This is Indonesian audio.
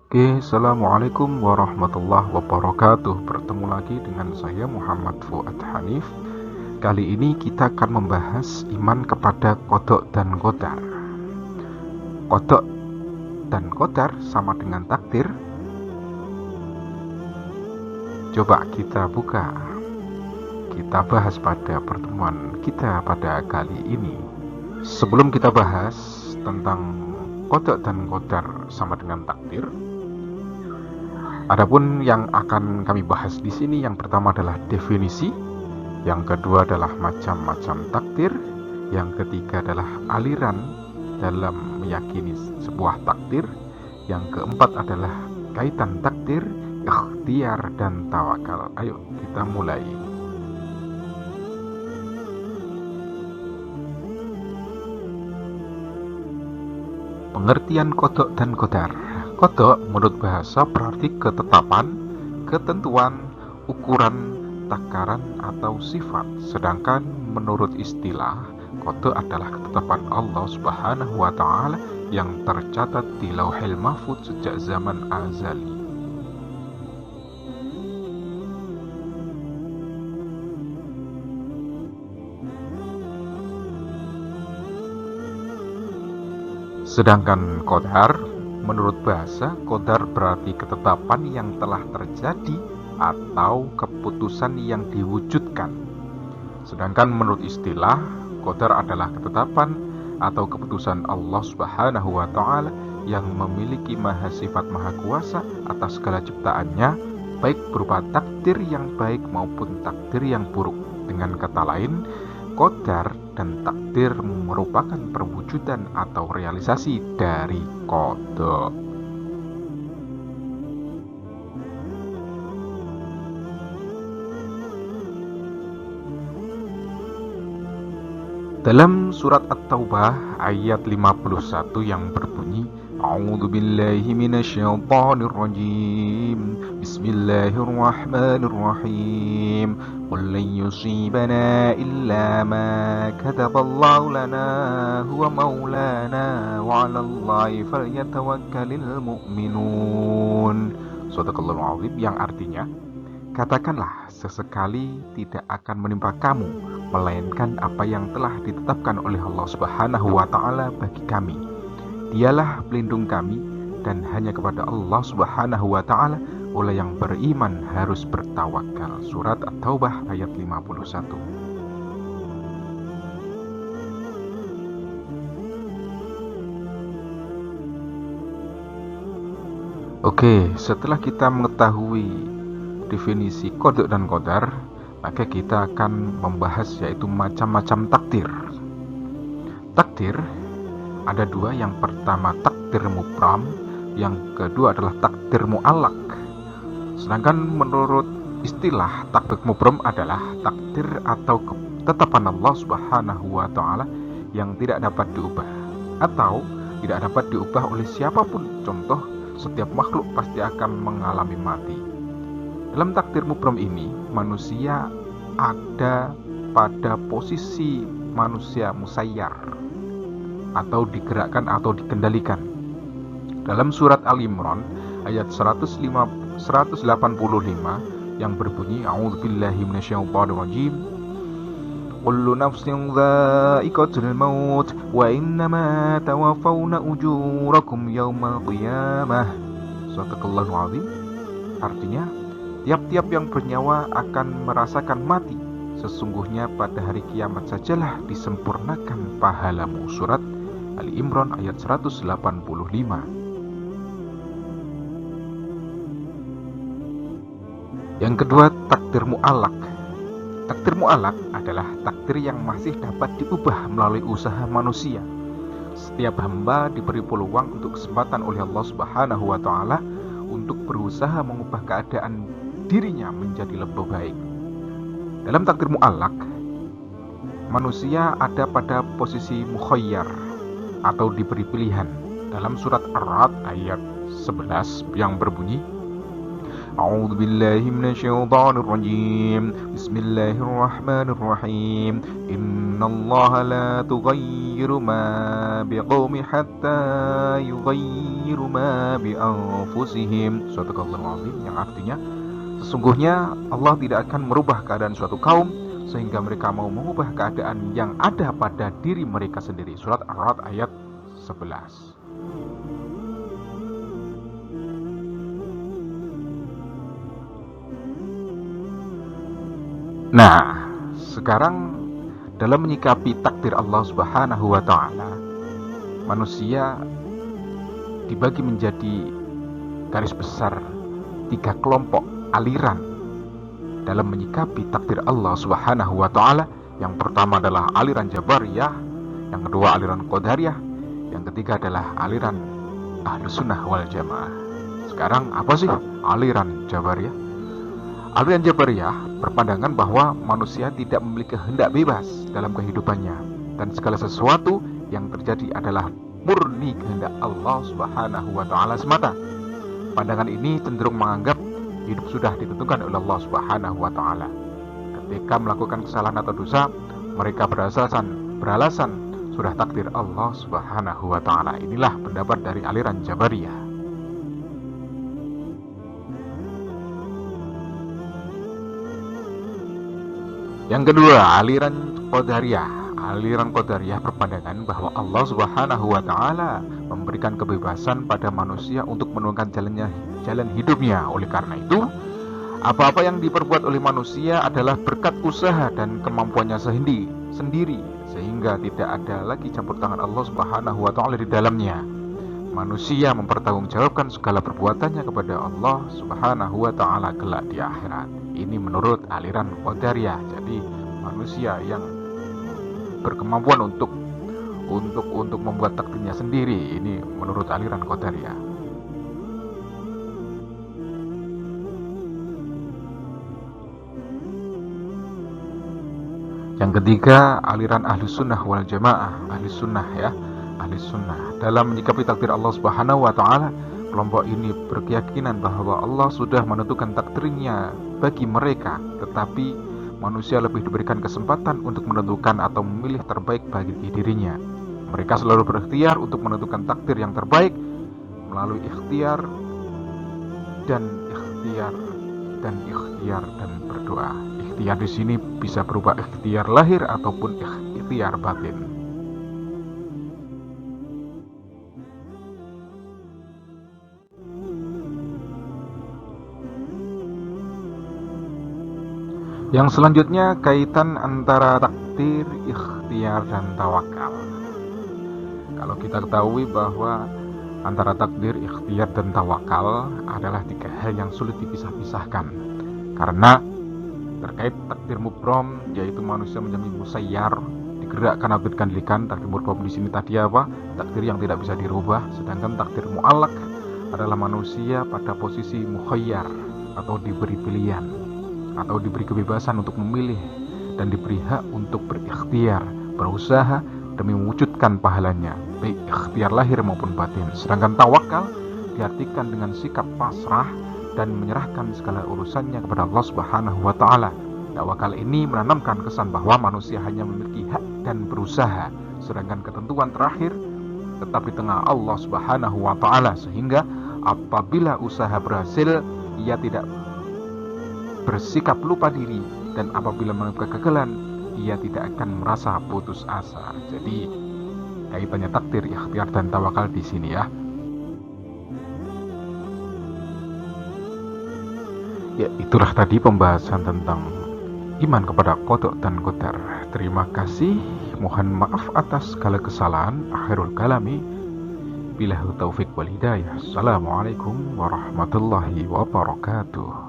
Oke, Assalamualaikum warahmatullahi wabarakatuh. Bertemu lagi dengan saya Muhammad Fuad Hanif. Kali ini kita akan membahas iman kepada qada dan qadar. Qada dan qadar sama dengan takdir. Coba kita buka. Kita bahas pada pertemuan kita pada kali ini. Sebelum kita bahas tentang qada dan qadar sama dengan takdir, adapun yang akan kami bahas di sini, yang pertama adalah definisi, yang kedua adalah macam-macam takdir, yang ketiga adalah aliran dalam meyakini sebuah takdir, yang keempat adalah kaitan takdir, ikhtiar, dan tawakal. Ayo kita mulai. Pengertian qada dan qadar. Qada menurut bahasa berarti ketetapan, ketentuan, ukuran, takaran, atau sifat. Sedangkan menurut istilah, qada adalah ketetapan Allah Subhanahu wa Ta'ala yang tercatat di Lauhil Mahfuz sejak zaman azali. Sedangkan qadar, menurut bahasa, qadar berarti ketetapan yang telah terjadi atau keputusan yang diwujudkan. Sedangkan menurut istilah, qadar adalah ketetapan atau keputusan Allah Subhanahu wa Ta'ala yang memiliki maha sifat maha kuasa atas segala ciptaannya, baik berupa takdir yang baik maupun takdir yang buruk. Dengan kata lain, qadar dan takdir merupakan perwujudan atau realisasi dari qada. Dalam surat At-Taubah ayat 51 yang berbunyi, A'udzubillahi minasyaitonirrajim. Bismillahirrahmanirrahim. Qul lan yusibana illa ma kataballahu lana huwa maulana wa 'alallahi falyatawakkalul mu'minun. Shadaqallahul 'azim, yang artinya, katakanlah, sesekali tidak akan menimpa kamu melainkan apa yang telah ditetapkan oleh Allah Subhanahu wa Ta'ala bagi kami. Dialah pelindung kami, dan hanya kepada Allah Subhanahu wa Ta'ala oleh yang beriman harus bertawakal. Surat At-Taubah ayat 51. Oke, setelah kita mengetahui definisi qada dan qadar, maka kita akan membahas yaitu macam-macam takdir. Takdir ada dua, yang pertama takdir mubram, yang kedua adalah takdir mu'allaq. Sedangkan menurut istilah, takdir mubram adalah takdir atau ketetapan Allah Subhanahu wa Ta'ala yang tidak dapat diubah atau tidak dapat diubah oleh siapapun. Contoh, setiap makhluk pasti akan mengalami mati. Dalam takdir mubram ini, manusia ada pada posisi manusia musayyar atau digerakkan atau dikendalikan. Dalam surat Al-Imran ayat 185 yang berbunyi, A'udzubillahi minasyaitonirrajim. Kullu nafsin dha'iqatul maut wa innama tawaffawna ujurakum yawmal qiyamah. Shadaqallahul 'azim. Artinya, tiap-tiap yang bernyawa akan merasakan mati. Sesungguhnya pada hari kiamat sajalah disempurnakan pahalamu. Surat Ali Imran ayat 185. Yang kedua, takdir mu'allaq. Takdir mu'allaq adalah takdir yang masih dapat diubah melalui usaha manusia. Setiap hamba diberi peluang untuk kesempatan oleh Allah Subhanahu wa Ta'ala untuk berusaha mengubah keadaan dirinya menjadi lebih baik. Dalam takdir mu'allaq, manusia ada pada posisi mukhayyar atau diberi pilihan. Dalam surat Ar-Ra'd ayat 11 yang berbunyi, A'udzu billahi minasyaitonir rajim. Bismillahirrahmanirrahim. Innallaha la tughayyiru ma biqaumin hatta yughayyiru ma bi anfusihim. Shadaqallahul azim, yang artinya sesungguhnya Allah tidak akan merubah keadaan suatu kaum sehingga mereka mau mengubah keadaan yang ada pada diri mereka sendiri. Surat Ar-Ra'd ayat 11. Nah, sekarang dalam menyikapi takdir Allah Subhanahu wa taala, manusia dibagi menjadi garis besar 3 kelompok aliran dalam menyikapi takdir Allah Subhanahu wa taala. Yang pertama adalah aliran Jabariyah, yang kedua aliran Qadariyah, yang ketiga adalah aliran Ahlus Sunnah wal Jamaah. Sekarang apa sih aliran Jabariyah? Aliran Jabariyah berpandangan bahwa manusia tidak memiliki kehendak bebas dalam kehidupannya dan segala sesuatu yang terjadi adalah murni kehendak Allah Subhanahu wa taala semata. Pandangan ini cenderung menganggap hidup sudah ditentukan oleh Allah Subhanahu wa taala. Ketika melakukan kesalahan atau dosa, mereka beralasan sudah takdir Allah Subhanahu wa taala. Inilah pendapat dari aliran Jabariyah. Yang kedua, aliran Qadariyah. Aliran Qadariyah berpandangan bahwa Allah Subhanahu wa taala memberikan kebebasan pada manusia untuk menentukan jalan hidupnya. Oleh karena itu, apa-apa yang diperbuat oleh manusia adalah berkat usaha dan kemampuannya sendiri, sehingga tidak ada lagi campur tangan Allah Subhanahu wa taala di dalamnya. Manusia mempertanggungjawabkan segala perbuatannya kepada Allah Subhanahu wa taala kelak di akhirat. Ini menurut aliran Qadariyah. Jadi manusia yang berkemampuan untuk membuat takdirnya sendiri, ini menurut aliran Qadariyah. Yang ketiga, aliran Ahlus Sunnah wal Jamaah. Ahli Sunnah ya, Ahli Sunnah. Dalam menyikapi takdir Allah Subhanahu wa taala, kelompok ini berkeyakinan bahwa Allah sudah menentukan takdirnya bagi mereka, tetapi manusia lebih diberikan kesempatan untuk menentukan atau memilih terbaik bagi dirinya. Mereka selalu berikhtiar untuk menentukan takdir yang terbaik melalui ikhtiar dan berdoa. Ikhtiar di sini bisa berupa ikhtiar lahir ataupun ikhtiar batin. Yang selanjutnya, kaitan antara takdir, ikhtiar, dan tawakal. Kalau kita ketahui bahwa antara takdir, ikhtiar, dan tawakal adalah 3 hal yang sulit dipisah-pisahkan. Karena terkait takdir mubrom, yaitu manusia menjadi musayyar, digerakkan atau dikendalikan. Takdir mubrom di sini tadi apa? Takdir yang tidak bisa dirubah. Sedangkan takdir mu'allaq adalah manusia pada posisi mukhayyar atau diberi pilihan, atau diberi kebebasan untuk memilih dan diberi hak untuk berikhtiar, berusaha demi mewujudkan pahalanya, baik ikhtiar lahir maupun batin. Sedangkan tawakal diartikan dengan sikap pasrah dan menyerahkan segala urusannya kepada Allah Subhanahu wa taala. Tawakal ini menanamkan kesan bahwa manusia hanya memiliki hak dan berusaha, sedangkan ketentuan terakhir tetap di tengah Allah Subhanahu wa taala, sehingga apabila usaha berhasil, ia tidak bersikap lupa diri, dan apabila mengalami kegagalan, ia tidak akan merasa putus asa. Jadi kaitannya takdir, ikhtiar, dan tawakal di sini ya. Ya, itulah tadi pembahasan tentang iman kepada qada dan qadar. Terima kasih. Mohon maaf atas segala kesalahan. Akhirul kalami, billahi taufik wal hidayah. Assalamualaikum warahmatullahi wabarakatuh.